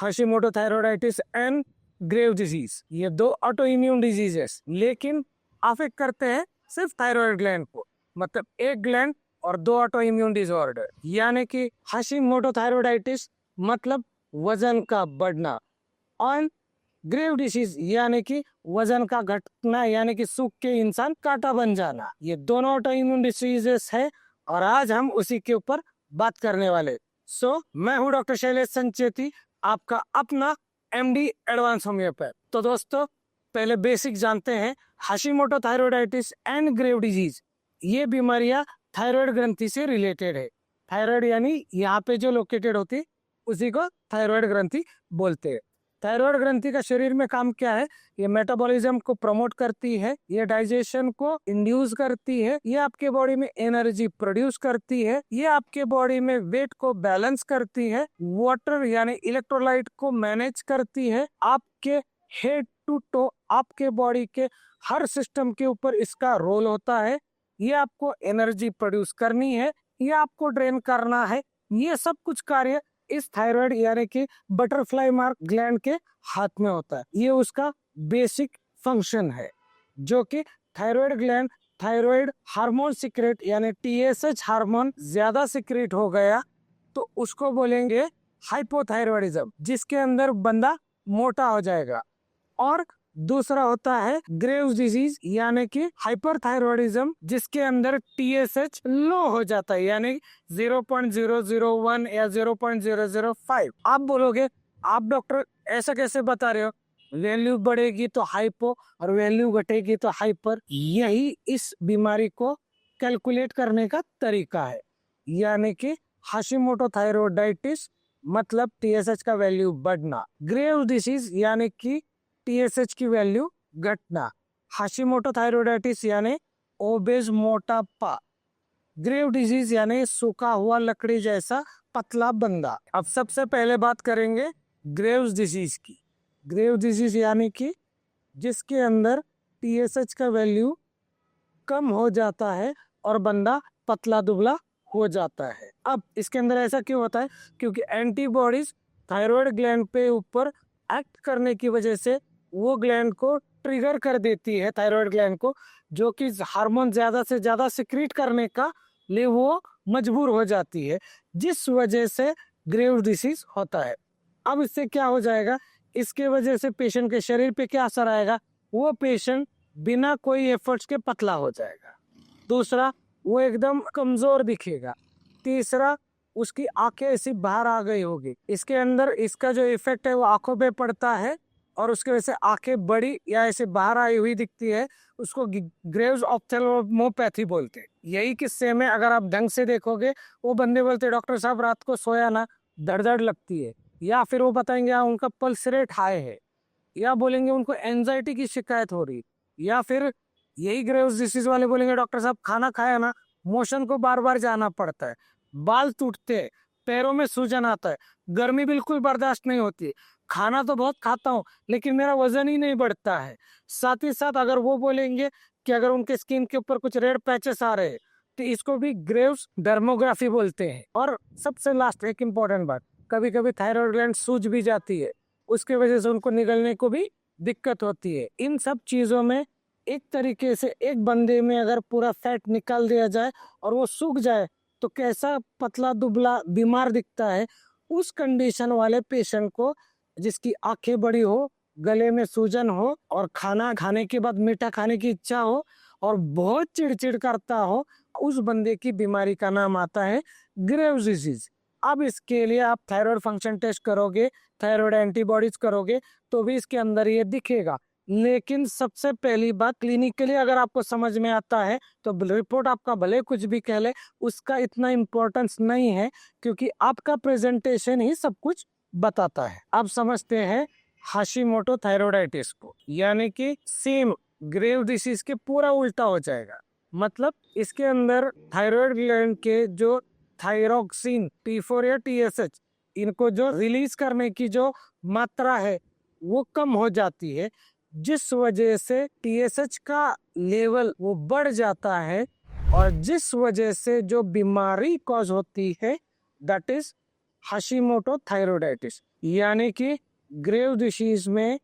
Hashimoto thyroiditis and grave disease, ये दो auto immune diseases, लेकिन अफेक्ट करते हैं सिर्फ थायराइड ग्लैंड को, मतलब एक ग्लैंड और दो ऑटो इम्यून डिसऑर्डर। यानी कि हाशिमोटो थायराइडाइटिस मतलब वजन का बढ़ना, और ग्रेव डिसीज यानी कि वजन का घटना, यानी कि सूख के इंसान कांटा बन जाना। ये दोनों ऑटो इम्यून डिसीजेस है और आज हम उसी के ऊपर बात करने वाले। मैं हूं डॉक्टर शैलेश संचेती, आपका अपना एमडी एडवांस होम्योपैथ। तो दोस्तों, पहले बेसिक जानते हैं। Hashimoto thyroiditis and grave disease, ये बीमारियां थायराइड ग्रंथि से रिलेटेड है। थायराइड यानी यहाँ पे जो लोकेटेड होती है उसी को थायराइड ग्रंथि बोलते हैं। थायराइड ग्रंथि का शरीर में काम क्या है? ये मेटाबॉलिज्म को प्रमोट करती है, ये डाइजेशन को इंड्यूस करती है, ये आपके बॉडी में एनर्जी प्रोड्यूस करती है, ये आपके बॉडी में वेट को बैलेंस करती है, वाटर यानी इलेक्ट्रोलाइट को मैनेज करती है। आपके हेड टू टो, आपके बॉडी के हर सिस्टम के ऊपर इसका रोल होता है। ये आपको एनर्जी प्रोड्यूस करनी है, ये आपको ड्रेन करना है। ये सब कुछ कार्य इस थायराइड यानी कि बटरफ्लाई मार्क ग्लैंड के हाथ में होता है। ये उसका बेसिक फंक्शन है, जो कि thyroid gland thyroid hormone secrete यानी टीएसएच हार्मोन ज्यादा सिक्रेट हो गया तो उसको बोलेंगे हाइपोथायराइडिज्म, जिसके अंदर बंदा मोटा हो जाएगा। और दूसरा होता है ग्रेव्स डिजीज यानी कि हाइपरथायराइडिज्म, जिसके अंदर टीएसएच लो हो जाता है, यानी 0.001 या 0.005। आप बोलोगे, आप डॉक्टर ऐसा कैसे बता रहे हो? वैल्यू बढ़ेगी तो हाइपो और वैल्यू घटेगी तो हाइपर। यही इस बीमारी को कैलकुलेट करने का तरीका है। यानी कि हाशिमोटो थायराइडाइटिस मतलब टीएसएच का वैल्यू बढ़ना, ग्रेव्स डिसीज यानी कि टीएसएच की वैल्यू घटना, हाशिमोटो थायराइडाइटिस यानी ओबेस मोटापा, ग्रेव डिजीज यानी सूखा हुआ लकड़ी जैसा पतला बंदा। अब सबसे पहले बात करेंगे ग्रेव्स डिजीज की। ग्रेव डिजीज यानी कि जिसके अंदर टीएसएच का वैल्यू कम हो जाता है और बंदा पतला दुबला हो जाता है। अब इसके अंदर ऐसा क्यों होता है? क्योंकि एंटीबॉडीज थायराइड ग्लैंड पे ऊपर एक्ट करने की वजह से वो ग्लैंड को ट्रिगर कर देती है, थायराइड ग्लैंड को, जो कि हार्मोन ज्यादा से ज्यादा सिक्रीट करने का लिए वो मजबूर हो जाती है, जिस वजह से ग्रेव डिसीज होता है। अब इससे क्या हो जाएगा? इसके वजह से पेशेंट के शरीर पे क्या असर आएगा? वो पेशेंट बिना कोई एफर्ट्स के पतला हो जाएगा। दूसरा, वो एकदम कमजोर दिखेगा। तीसरा, उसकी आंखें ऐसी बाहर आ गई होगी। इसके अंदर इसका जो इफेक्ट है वो आंखों पे पड़ता है और उसके वजह से आंखें बड़ी या ऐसे बाहर आई हुई दिखती है। उसको ग्रेव्स ऑप्थेल्मोपैथी बोलते हैं। यही किस्से में अगर आप ढंग से देखोगे, वो बंदे बोलते डॉक्टर साहब रात को सोया ना, दर्द लगती है, या फिर वो बताएंगे उनका पल्स रेट हाई है, या बोलेंगे उनको एंजाइटी की शिकायत हो रही, या फिर यही ग्रेव्स डिसीज वाले बोलेंगे डॉक्टर साहब खाना खाया ना, मोशन को बार बार जाना पड़ता है, बाल टूटते हैं, पैरों में सूजन आता है, गर्मी बिल्कुल बर्दाश्त नहीं होती, खाना तो बहुत खाता हूँ लेकिन मेरा वजन ही नहीं बढ़ता है। साथ ही साथ अगर वो बोलेंगे कि अगर उनके स्किन के ऊपर कुछ रेड पैचेस आ रहे हैं तो इसको भी ग्रेव्स डर्मोग्राफी बोलते हैं। और सबसे लास्ट एक इम्पोर्टेंट बात, कभी कभी थायराइड ग्लैंड सूज भी जाती है, उसके वजह से उनको निगलने को भी दिक्कत होती है। इन सब चीजों में एक तरीके से एक बंदे में अगर पूरा फैट निकाल दिया जाए और वो सूख जाए तो कैसा पतला दुबला बीमार दिखता है। उस कंडीशन वाले पेशेंट को, जिसकी आंखें बड़ी हो, गले में सूजन हो और खाना खाने के बाद मीठा खाने की इच्छा हो और बहुत चिड़चिड़ करता हो, उस बंदे की बीमारी का नाम आता है ग्रेव्स डिजीज। अब इसके लिए आप थायराइड फंक्शन टेस्ट करोगे, थायराइड एंटीबॉडीज करोगे तो भी इसके अंदर ये दिखेगा। लेकिन सबसे पहली बात, क्लिनिकली अगर आपको समझ में आता है तो रिपोर्ट आपका भले कुछ भी कह ले, उसका इतना इम्पोर्टेंस नहीं है, क्योंकि आपका प्रेजेंटेशन ही सब कुछ बताता है। अब समझते हैं हाशिमोटो थायराइडाइटिस को, यानी कि सेम ग्रेव डिसीज के पूरा उल्टा हो जाएगा। मतलब इसके अंदर थायराइड ग्लैंड के जो थायरोक्सिन T4 या TSH, इनको जो रिलीज करने की जो मात्रा है वो कम हो जाती है, जिस वजह से TSH का लेवल वो बढ़ जाता है और जिस वजह से जो बीमारी कॉज होती है दैट इज हाशिमोटो थायराइडाइटिस। यानी कि ग्रेव डिसीज में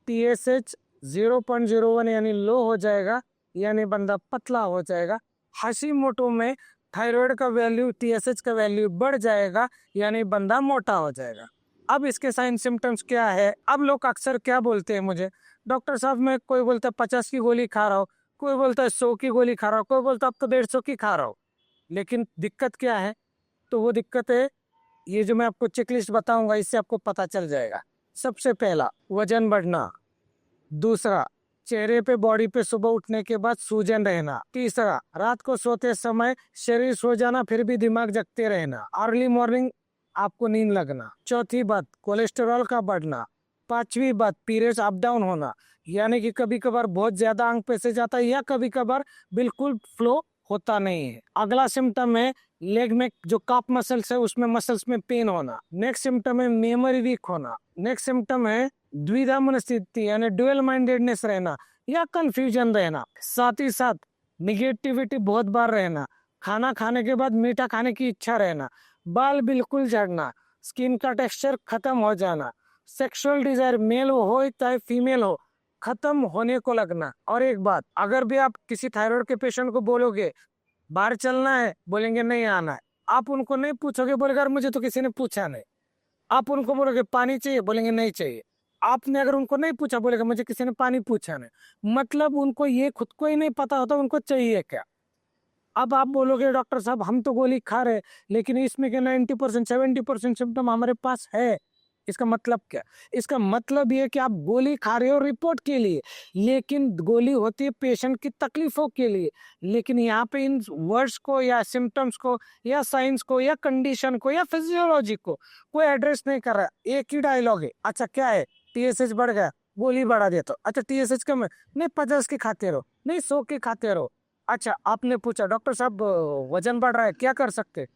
TSH 0.01 यानी लो हो जाएगा, यानी बंदा पतला हो जाएगा। हाशिमोटो में थायराइड का वैल्यू, TSH का वैल्यू बढ़ जाएगा, यानी बंदा मोटा हो जाएगा। अब इसके साइन सिम्टम्स क्या है? अब लोग अक्सर क्या बोलते हैं मुझे, डॉक्टर साहब मैं, कोई बोलता है 50 की गोली खा रहा हूँ, कोई बोलता है 100 की गोली खा रहा हूँ, कोई बोलता है अब तो 150 की खा रहा हूँ। लेकिन दिक्कत क्या है? तो वो दिक्कत है, ये जो मैं आपको चेकलिस्ट बताऊंगा इससे आपको पता चल जाएगा। सबसे पहला, वजन बढ़ना। दूसरा, चेहरे पे, बॉडी पे सुबह उठने के बाद सूजन रहना। तीसरा, रात को सोते समय शरीर सो जाना फिर भी दिमाग जगते रहना। अर्ली मॉर्निंग आपको नींद लगना। चौथी बात, कोलेस्टेरॉल का बढ़ना। पांचवी बात, पीरियड्स अप डाउन होना, यानी कि कभी कभार बहुत ज्यादा अंग पे से जाता है या कभी कभार बिल्कुल फ्लो होता नहीं है। अगला सिम्टम है लेग में जो काफ मसल्स है उसमें मसल्स में पेन होना। नेक्स्ट सिम्टम है मेमोरी वीक होना। नेक्स्ट सिम्टम है द्विधा मनस्थिति यानी डुअल माइंडेडनेस रहना या कंफ्यूजन रहना। साथ ही साथ निगेटिविटी बहुत बार रहना। खाना खाने के बाद मीठा खाने की इच्छा रहना। बाल बिल्कुल झड़ना। स्किन का टेक्सचर खत्म हो जाना। सेक्सुअल डिजायर मेल हो चाहे फीमेल हो खत्म होने को लगना। और एक बात, अगर भी आप किसी थायराइड के पेशेंट को बोलोगे बाहर चलना है, बोलेंगे नहीं आना है। आप उनको नहीं पूछोगे, बोलेगा मुझे तो किसी ने पूछा नहीं। आप उनको बोलोगे पानी चाहिए, बोलेंगे नहीं चाहिए। आपने अगर उनको नहीं पूछा, बोलेगा मुझे किसी ने पानी पूछा नहीं। मतलब उनको ये खुद को ही नहीं पता होता उनको चाहिए क्या। अब आप बोलोगे डॉक्टर साहब हम तो गोली खा रहे, लेकिन इसमें के 90% 70% सिम्टम हमारे पास है। इसका मतलब क्या? इसका मतलब ये कि आप गोली खा रहे हो रिपोर्ट के लिए, लेकिन गोली होती है पेशेंट की तकलीफों के लिए। लेकिन यहाँ पे इन वर्ड्स को या सिम्टम्स को या साइंस को या कंडीशन को या फिजियोलॉजी को कोई एड्रेस नहीं कर रहा। एक ही डायलॉग है, अच्छा क्या है, TSH बढ़ गया, गोली बढ़ा देता हूं। अच्छा TSH कम है, नहीं 50 की खाते रहो, नहीं 100 की खाते रहो। अच्छा आपने पूछा डॉक्टर साहब वजन बढ़ रहा है क्या कर सकते?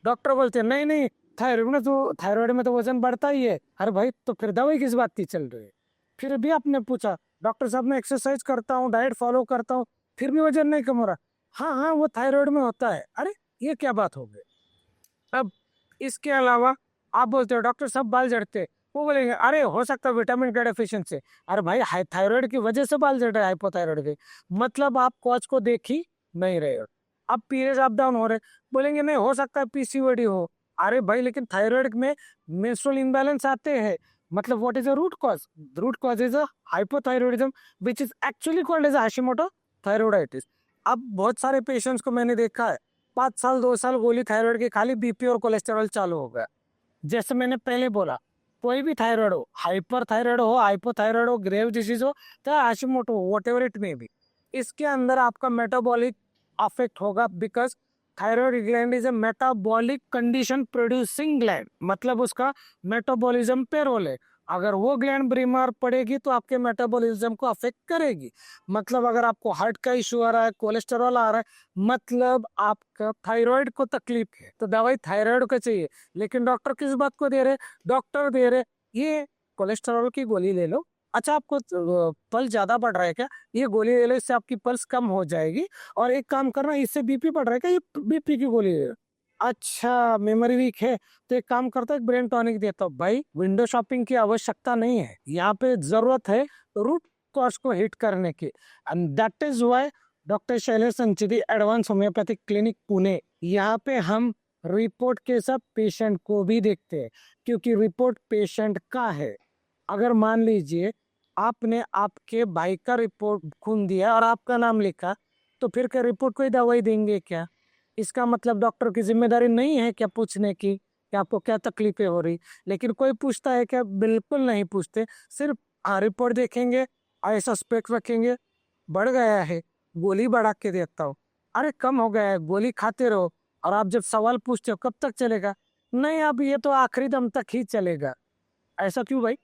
डॉक्टर बोलते नहीं नहीं, थायराइड में तो वजन बढ़ता ही है। अरे भाई तो फिर दवाई किस बात की चल रही है? फिर भी आपने पूछा डॉक्टर साहब मैं एक्सरसाइज करता हूँ, डाइट फॉलो करता हूँ, फिर भी वजन नहीं कम हो रहा। हाँ हाँ वो थायराइड में होता है। अरे ये क्या बात हो गई? अब इसके अलावा आप बोलते हो डॉक्टर साहब बाल झड़ते, वो बोलेंगे अरे हो सकता है विटामिन का डेफिशिएंसी। अरे भाई थायराइड की वजह से बाल झड़ रहे हैं, हाइपोथायराइड के। मतलब आप कॉज को देख ही नहीं रहे हो। अब पीरियड्स अप डाउन हो रहे, बोलेंगे नहीं हो सकता है PCOD हो। अरे भाई लेकिन थायराइड में मेंस्ट्रुअल इम्बैलेंस आते हैं। मतलब what is the root cause? Root cause is a hypothyroidism which is actually called as Hashimoto thyroiditis. अब बहुत सारे पेशेंट्स को मैंने देखा है 5 साल 2 साल गोली थायराइड की खाली, BP और कोलेस्टेरॉल चालू हो गया। जैसे मैंने पहले बोला, कोई भी थायराइड हो, हाइपर थायराइड हो, हाइपोथायराइड हो, ग्रेव डिसीज हो, चाहे हाशिमोटो हो, what ever it may be, इसके अंदर आपका मेटाबॉलिक अफेक्ट होगा। Because thyroid gland is a metabolic condition producing gland, मतलब उसका मेटाबॉलिज्म पे रोल है। अगर वो ग्लैंड बीमार पड़ेगी तो आपके मेटाबॉलिज्म को अफेक्ट करेगी। मतलब अगर आपको हार्ट का इशू आ रहा है, कोलेस्टेरॉल आ रहा है, मतलब आपका थायराइड को तकलीफ है, तो दवाई थायराइड को चाहिए। लेकिन डॉक्टर किस बात को दे रहे? डॉक्टर दे रहे ये कोलेस्टेरॉल की गोली ले लो। अच्छा आपको पल्स ज्यादा बढ़ रहा है क्या? ये गोली ले लो, इससे आपकी पल्स कम हो जाएगी। और एक काम करना, इससे BP बढ़ रहा है क्या? ये BP की गोली ले लो। अच्छा मेमोरी वीक है, तो एक काम करता है ब्रेन टॉनिक देता हूँ। भाई विंडो शॉपिंग की आवश्यकता नहीं है, यहाँ पे जरूरत है रूट कॉज को हिट करने की। And that is why doctor Shailesh Sancheti advance homeopathic clinic Pune, यहाँ पे हम रिपोर्ट के साथ पेशेंट को भी देखते हैं, क्योंकि रिपोर्ट पेशेंट का है। अगर मान लीजिए आपने आपके भाई का रिपोर्ट खून दिया और आपका नाम लिखा, तो फिर क्या रिपोर्ट को ही दवाई देंगे क्या? इसका मतलब डॉक्टर की जिम्मेदारी नहीं है क्या पूछने की कि आपको क्या तकलीफें हो रही? लेकिन कोई पूछता है क्या? बिल्कुल नहीं पूछते। सिर्फ रिपोर्ट देखेंगे, आई सस्पेक्ट रखेंगे, बढ़ गया है, गोली बढ़ा के देता हूँ। अरे कम हो गया है, गोली खाते रहो। और आप जब सवाल पूछते हो कब तक चलेगा, नहीं अब ये तो आखिरी दम तक ही चलेगा। ऐसा क्यों भाई?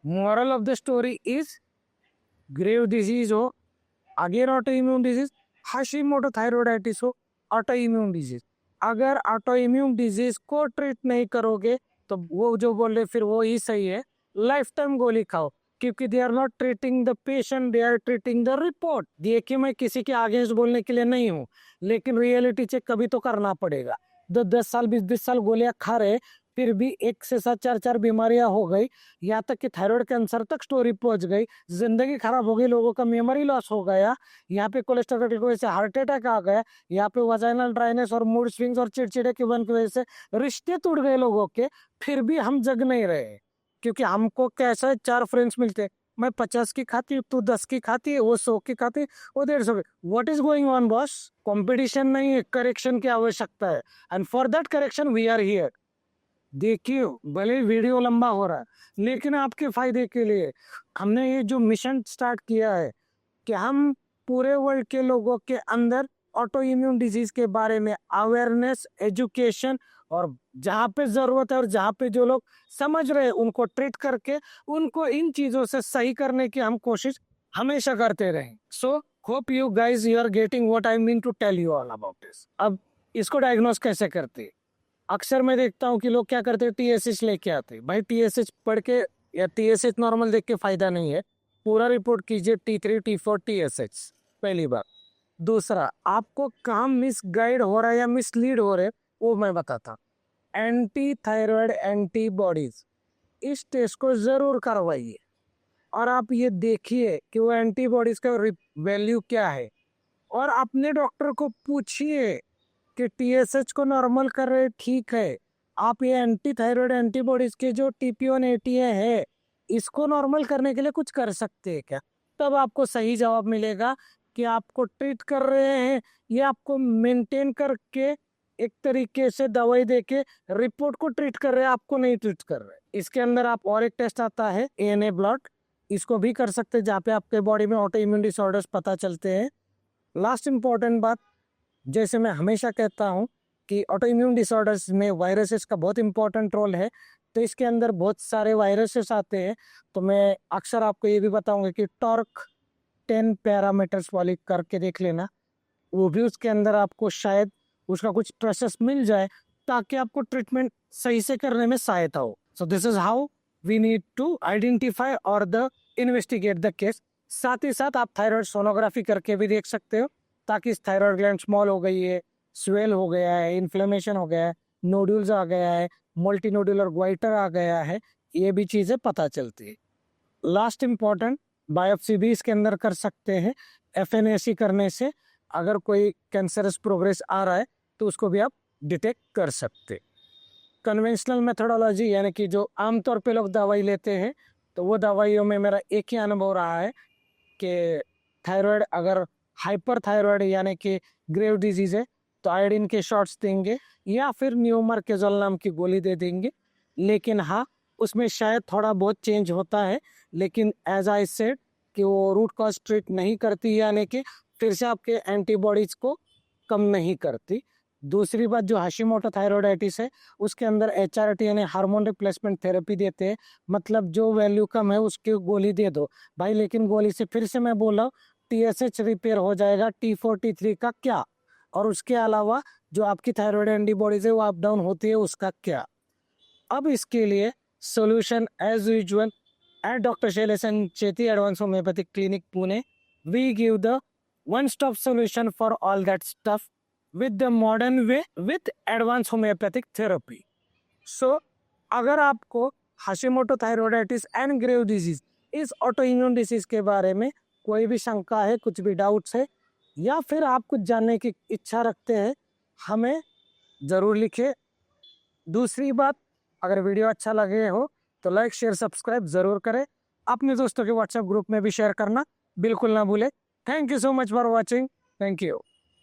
Moral of the story is, grave disease हो, again auto immune disease, Hashimoto thyroiditis हो, ऑटो इम्यून डिजीज, अगर ऑटो इम्यून डिजीज को ट्रीट नहीं करोगे तो वो जो बोल रहे फिर वो ही सही है, लाइफ टाइम गोली खाओ। क्योंकि they are not treating the patient, they are treating the report. देखिए मैं किसी के अगेंस्ट बोलने के लिए नहीं हूँ, लेकिन रियलिटी चेक कभी तो करना पड़ेगा। 10 10 साल 20 20 साल गोलियां खा रहे, फिर भी 1 से 7 4 बीमारियां हो गई, यहाँ तक कि थायराइड कैंसर तक स्टोरी पहुंच गई, जिंदगी खराब हो गई, लोगों का मेमोरी लॉस हो गया, यहाँ पे कोलेस्ट्रॉल की वजह से हार्ट अटैक आ गया, यहाँ पे वजाइनल ड्राइनेस और मूड स्विंग्स और चिड़चिड़े की वजह से रिश्ते टूट गए लोगों के। फिर भी हम जग नहीं रहे, क्योंकि हमको कैसा 4 फ्रेंड्स मिलते, मैं 50 की खाती हूँ, तू 10 की खाती है, वो 100 की खाती है, वो 150 की। What is going on boss? Competition नहीं है, करेक्शन की आवश्यकता है, and for that correction we are here. देखिए, भले वीडियो लंबा हो रहा है, लेकिन आपके फायदे के लिए हमने ये जो मिशन स्टार्ट किया है कि हम पूरे वर्ल्ड के लोगों के अंदर ऑटो इम्यून डिजीज के बारे में अवेयरनेस, एजुकेशन, और जहाँ पे जरूरत है और जहाँ पे जो लोग समझ रहे हैं उनको ट्रीट करके उनको इन चीजों से सही करने की हम कोशिश हमेशा करते रहें। So hope you guys you are getting what I mean to tell you all about this. अब इसको डायग्नोस कैसे करते हैं? अक्सर मैं देखता हूँ कि लोग क्या करते हैं, TSH लेके आते हैं। भाई TSH पढ़ के या TSH नॉर्मल देख के फायदा नहीं है, पूरा रिपोर्ट कीजिए, T3 T4 TSH, पहली बात। दूसरा, आपको काम मिस गाइड हो रहा है या मिसलीड हो रहे हैं, वो मैं बताता। एंटी थायराइड एंटीबॉडीज, इस टेस्ट को जरूर करवाइए, और आप ये देखिए कि वो एंटीबॉडीज का वैल्यू क्या है, और अपने डॉक्टर को पूछिए कि TSH को नॉर्मल कर रहे ठीक है, आप ये एंटी थायराइड एंटीबॉडीज के जो TP180 है इसको नॉर्मल करने के लिए कुछ कर सकते हैं क्या? तब आपको सही जवाब मिलेगा कि आपको ट्रीट कर रहे हैं या आपको मेंटेन करके एक तरीके से दवाई देके रिपोर्ट को ट्रीट कर रहे हैं, आपको नहीं ट्रीट कर रहे। इसके अंदर आप और एक टेस्ट आता है ANA ब्लड, इसको भी कर सकते हैं, जहाँ पे आपके बॉडी में ऑटो इम्यून डिसऑर्डर्स पता चलते हैं। लास्ट इंपॉर्टेंट बात, जैसे मैं हमेशा कहता हूँ कि ऑटो इम्यून डिसऑर्डर्स में वायरसेस का बहुत इंपॉर्टेंट रोल है, तो इसके अंदर बहुत सारे वायरसेस आते हैं। तो मैं अक्सर आपको ये भी बताऊंगा कि टॉर्क 10 पैरामीटर्स वाली करके देख लेना, वो भी उसके अंदर आपको शायद उसका कुछ प्रोसेस मिल जाए ताकि आपको ट्रीटमेंट सही से करने में सहायता हो। So this is how we need to identify और द इन्वेस्टिगेट द केस। साथ ही साथ आप थायराइड सोनोग्राफी करके भी देख सकते हो, ताकि थायराइड ग्लैंड स्मॉल हो गई है, स्वेल हो गया है, इन्फ्लेमेशन हो गया है, नोड्यूल्स आ गया है, मल्टी नोड्यूलर ग्वाइटर आ गया है, ये भी चीजें पता चलती है। लास्ट इंपॉर्टेंट, बायोप्सी भी इसके अंदर कर सकते हैं। FNAC करने से अगर कोई कैंसरस प्रोग्रेस आ रहा है तो उसको भी आप डिटेक्ट कर सकते। कन्वेंशनल मेथोडोलॉजी यानी कि जो आमतौर पे लोग दवाई लेते हैं, तो वो दवाइयों में मेरा एक ही अनुभव रहा है कि थायराइड अगर हाइपर थायराइड यानी कि ग्रेव डिजीज है तो आयोडीन के शॉट्स देंगे या फिर न्यूमरकेजोल नाम की गोली दे देंगे। लेकिन हाँ, उसमें शायद थोड़ा बहुत चेंज होता है, लेकिन एज आई सेड कि वो रूट कॉज ट्रीट नहीं करती, यानी कि फिर से आपके एंटीबॉडीज को कम नहीं करती। दूसरी बात, जो हाशिमोटो थायराइडाइटिस है उसके अंदर HRT यानी हार्मोन रिप्लेसमेंट थेरेपी देते हैं, मतलब जो वैल्यू कम है उसकी गोली दे दो भाई, लेकिन गोली से फिर से मैं बोला TSH रिपेयर हो जाएगा, T4 T3 का क्या, और उसके अलावा जो आपकी थायराइड एंटीबॉडीज है वो अप डाउन होती है, उसका क्या। अब इसके लिए solution as usual at doctor Shailesh and Chetty advance homeopathic clinic Pune, we give the one stop solution for all that stuff with the modern way with advanced homeopathic therapy. So अगर आपको Hashimoto thyroiditis and grave disease, इस auto immune disease के बारे में कोई भी शंका है, कुछ भी डाउट्स है, या फिर आप कुछ जानने की इच्छा रखते हैं, हमें ज़रूर लिखें। दूसरी बात, अगर वीडियो अच्छा लगे हो तो लाइक शेयर सब्सक्राइब ज़रूर करें, अपने दोस्तों के व्हाट्सएप ग्रुप में भी शेयर करना बिल्कुल ना भूलें। Thank you so much for watching. Thank you.